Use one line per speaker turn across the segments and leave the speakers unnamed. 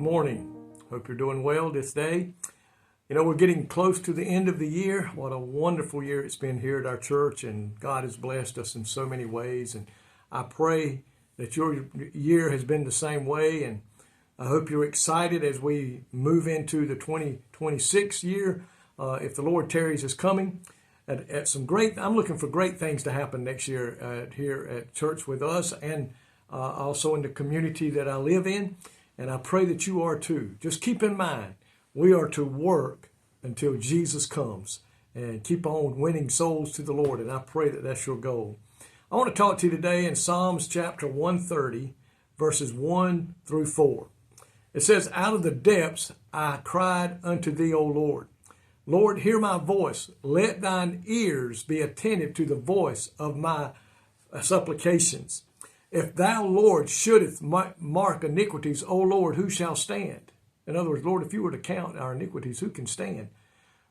morning. Hope you're doing well this day. You know, we're getting close to the end of the year. What a wonderful year it's been here at our church, and God has blessed us in so many ways. And I pray that your year has been the same way, and I hope you're excited as we move into the 2026 year. If the Lord tarries is coming, I'm looking for great things to happen next year here at church with us, and also in the community that I live in. And I pray that you are too. Just keep in mind, we are to work until Jesus comes and keep on winning souls to the Lord. And I pray that that's your goal. I want to talk to you today in Psalms chapter 130, verses 1 through 4. It says, "Out of the depths I cried unto thee, O Lord. Lord, hear my voice. Let thine ears be attentive to the voice of my supplications. If thou, Lord, shouldest mark iniquities, O Lord, who shall stand?" In other words, Lord, if you were to count our iniquities, who can stand?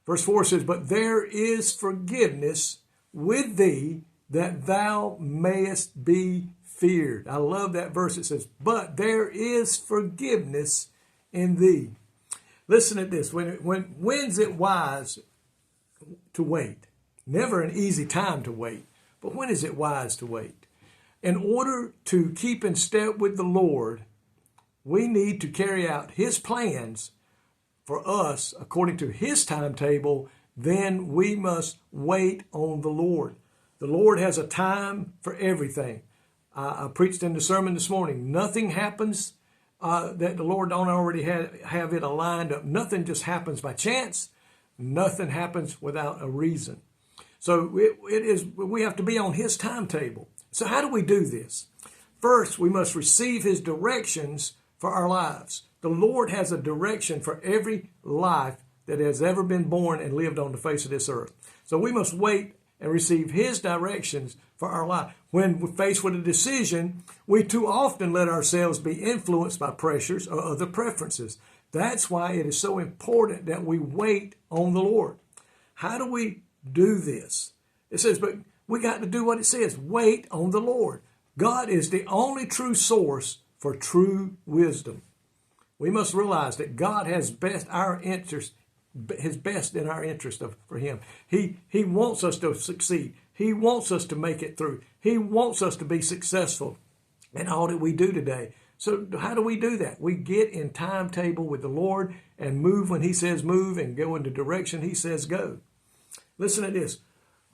Verse 4 says, "But there is forgiveness with thee, that thou mayest be feared." I love that verse. It says, "But there is forgiveness in thee." Listen to this. When's it wise to wait? Never an easy time to wait. But when is it wise to wait? In order to keep in step with the Lord, we need to carry out His plans for us according to His timetable. Then we must wait on the Lord. The Lord has a time for everything. I preached in the sermon this morning. Nothing happens that the Lord don't already have it aligned up. Nothing just happens by chance. Nothing happens without a reason. So we have to be on His timetable. So how do we do this? First, we must receive His directions for our lives. The Lord has a direction for every life that has ever been born and lived on the face of this earth. So we must wait and receive His directions for our life. When we're faced with a decision, we too often let ourselves be influenced by pressures or other preferences. That's why it is so important that we wait on the Lord. How do we do this? It says, but we got to do what it says. Wait on the Lord. God is the only true source for true wisdom. We must realize that God has His best in our interest for Him. He wants us to succeed. He wants us to make it through. He wants us to be successful in all that we do today. So how do we do that? We get in timetable with the Lord and move when He says move and go in the direction He says go. Listen to this.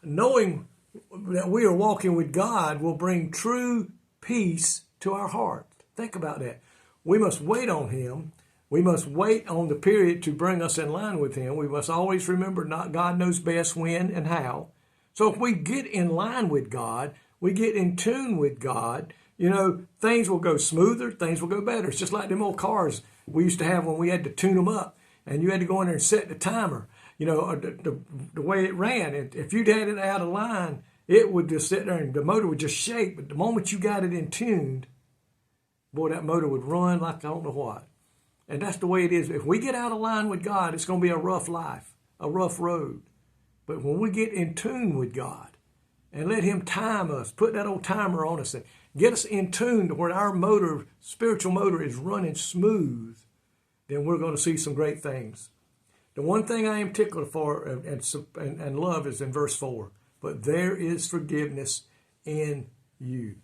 Knowing that we are walking with God will bring true peace to our heart. Think about that. We must wait on Him. We must wait on the period to bring us in line with Him. We must always remember God knows best when and how. So if we get in line with God, we get in tune with God, things will go smoother, things will go better. It's just like them old cars we used to have when we had to tune them up, and you had to go in there and set the timer. The way it ran. If you'd had it out of line, it would just sit there and the motor would just shake. But the moment you got it in tuned, boy, that motor would run like I don't know what. And that's the way it is. If we get out of line with God, it's going to be a rough life, a rough road. But when we get in tune with God and let Him time us, put that old timer on us and get us in tune to where our spiritual motor is running smooth, then we're going to see some great things. The one thing I am tickled for and love is in verse 4. But there is forgiveness in you.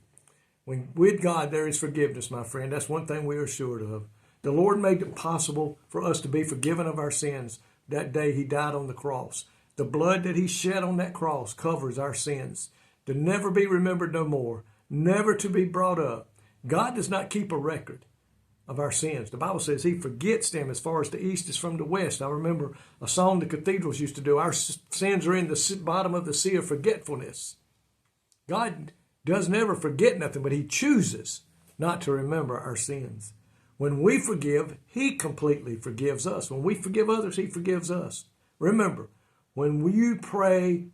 With God, there is forgiveness, my friend. That's one thing we are assured of. The Lord made it possible for us to be forgiven of our sins that day He died on the cross. The blood that He shed on that cross covers our sins, to never be remembered no more, never to be brought up. God does not keep a record of our sins. The Bible says He forgets them as far as the east is from the west. I remember a song the cathedrals used to do. Our sins are in the bottom of the sea of forgetfulness. God does never forget nothing, but He chooses not to remember our sins. When we forgive, He completely forgives us. When we forgive others, He forgives us. Remember, when you pray,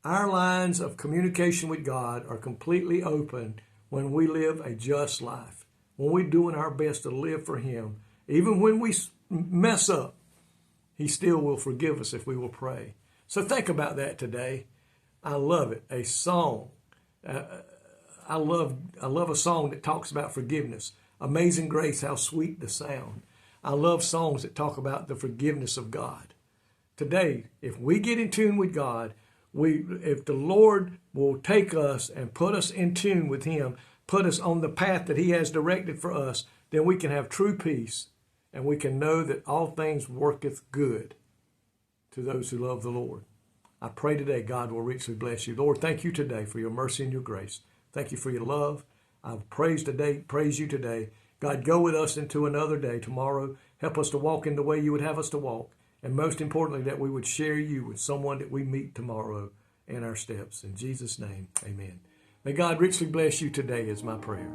our lines of communication with God are completely open when we live a just life. When we're doing our best to live for Him, even when we mess up, He still will forgive us if we will pray. So think about that today. I love it. A song. I love a song that talks about forgiveness. Amazing Grace, how sweet the sound. I love songs that talk about the forgiveness of God. Today, if we get in tune with God, if the Lord will take us and put us in tune with Him, put us on the path that He has directed for us, then we can have true peace, and we can know that all things worketh good to those who love the Lord. I pray today God will richly bless you. Lord, thank you today for your mercy and your grace. Thank you for your love. I praise you today. God, go with us into another day tomorrow. Help us to walk in the way you would have us to walk. And most importantly, that we would share you with someone that we meet tomorrow in our steps. In Jesus' name, amen. May God richly bless you today is my prayer.